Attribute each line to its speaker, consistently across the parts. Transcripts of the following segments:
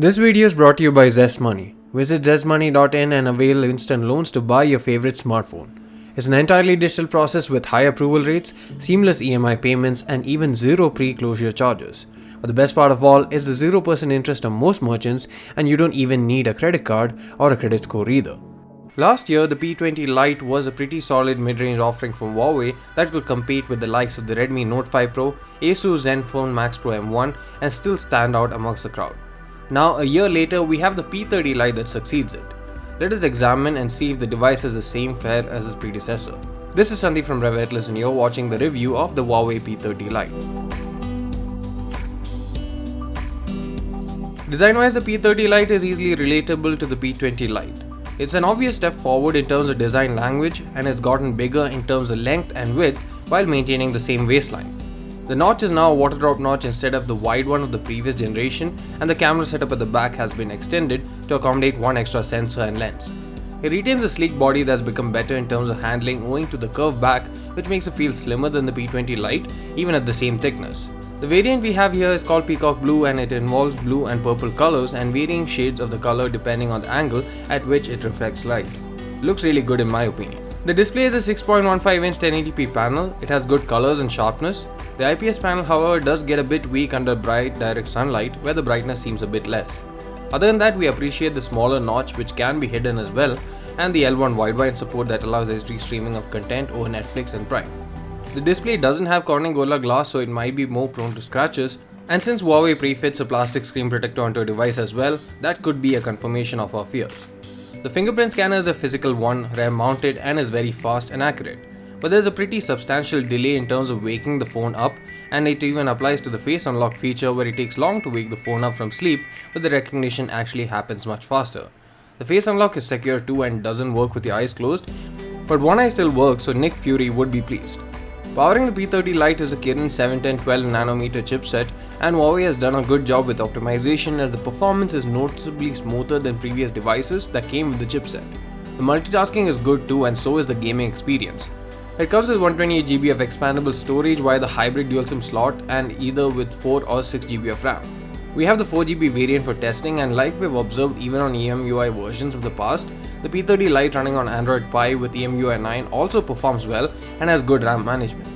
Speaker 1: This video is brought to you by ZestMoney. Visit zestmoney.in and avail instant loans to buy your favorite smartphone. It's an entirely digital process with high approval rates, seamless EMI payments, and even zero pre-closure charges. But the best part of all is the 0% interest on most merchants, and you don't even need a credit card or a credit score either. Last year, the P30 Lite was a pretty solid mid-range offering from Huawei that could compete with the likes of the Redmi Note 5 Pro, Asus Zenfone Max Pro M1, and still stand out amongst the crowd. Now, a year later, we have the P30 Lite that succeeds it. Let us examine and see if the device has the same fare as its predecessor. This is Sandeep from RevAtlas and you're watching the review of the Huawei P30 Lite. Design-wise, the P30 Lite is easily relatable to the P20 Lite. It's an obvious step forward in terms of design language and has gotten bigger in terms of length and width while maintaining the same waistline. The notch is now a water drop notch instead of the wide one of the previous generation, and the camera setup at the back has been extended to accommodate one extra sensor and lens. It retains a sleek body that's become better in terms of handling owing to the curved back, which makes it feel slimmer than the P20 Lite even at the same thickness. The variant we have here is called Peacock Blue and it involves blue and purple colors and varying shades of the color depending on the angle at which it reflects light. Looks really good in my opinion. The display is a 6.15-inch 1080p panel. It has good colors and sharpness. The IPS panel, however, does get a bit weak under bright direct sunlight where the brightness seems a bit less. Other than that, we appreciate the smaller notch which can be hidden as well, and the L1 wideband support that allows HD streaming of content over Netflix and Prime. The display doesn't have Corning Gorilla Glass, so it might be more prone to scratches, and since Huawei prefits a plastic screen protector onto a device as well, that could be a confirmation of our fears. The fingerprint scanner is a physical one, rear mounted, and is very fast and accurate. But there's a pretty substantial delay in terms of waking the phone up, and it even applies to the face unlock feature where it takes long to wake the phone up from sleep, but the recognition actually happens much faster. The face unlock is secure too and doesn't work with your eyes closed, but one eye still works, so Nick Fury would be pleased. Powering the P30 Lite is a Kirin 71012nm chipset, and Huawei has done a good job with optimization as the performance is noticeably smoother than previous devices that came with the chipset. The multitasking is good too, and so is the gaming experience. It comes with 128GB of expandable storage via the hybrid dual SIM slot and either with 4 or 6GB of RAM. We have the 4GB variant for testing, and like we've observed even on EMUI versions of the past, the P30 Lite running on Android Pie with EMUI 9 also performs well and has good RAM management.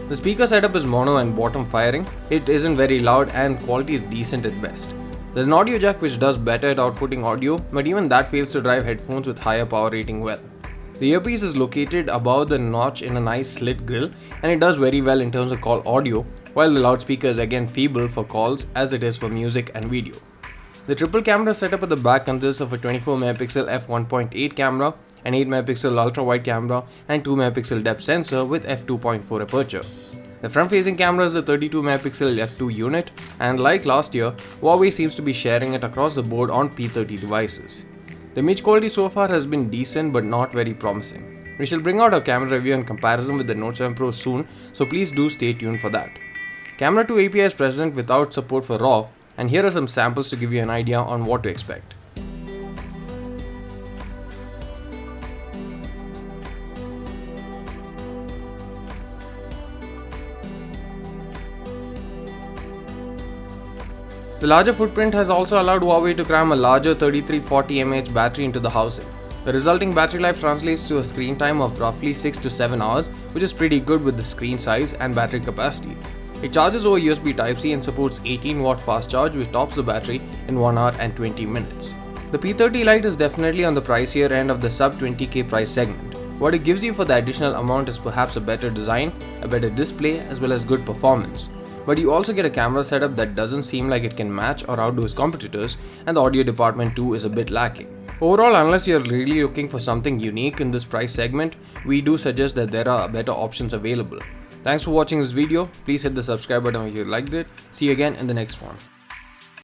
Speaker 1: The speaker setup is mono and bottom firing. It isn't very loud and quality is decent at best. There's an audio jack which does better at outputting audio, but even that fails to drive headphones with higher power rating well. The earpiece is located above the notch in a nice slit grill, and it does very well in terms of call audio, while the loudspeaker is again feeble for calls as it is for music and video. The triple camera setup at the back consists of a 24MP f1.8 camera, an 8MP ultra-wide camera, and 2MP depth sensor with f2.4 aperture. The front-facing camera is a 32MP f2 unit, and like last year, Huawei seems to be sharing it across the board on P30 devices. The image quality so far has been decent but not very promising. We shall bring out a camera review in comparison with the Note 7 Pro soon, so please do stay tuned for that. Camera 2 API is present without support for RAW, and here are some samples to give you an idea on what to expect. The larger footprint has also allowed Huawei to cram a larger 3340 mAh battery into the housing. The resulting battery life translates to a screen time of roughly 6 to 7 hours, which is pretty good with the screen size and battery capacity. It charges over USB Type-C and supports 18W fast charge, which tops the battery in 1 hour and 20 minutes. The P30 Lite is definitely on the pricier end of the sub 20k price segment. What it gives you for the additional amount is perhaps a better design, a better display, as well as good performance. But you also get a camera setup that doesn't seem like it can match or outdo its competitors, and the audio department too is a bit lacking. Overall, unless you're really looking for something unique in this price segment, we do suggest that there are better options available. Thanks for watching this video. Please hit the subscribe button if you liked it. See you again in the next one.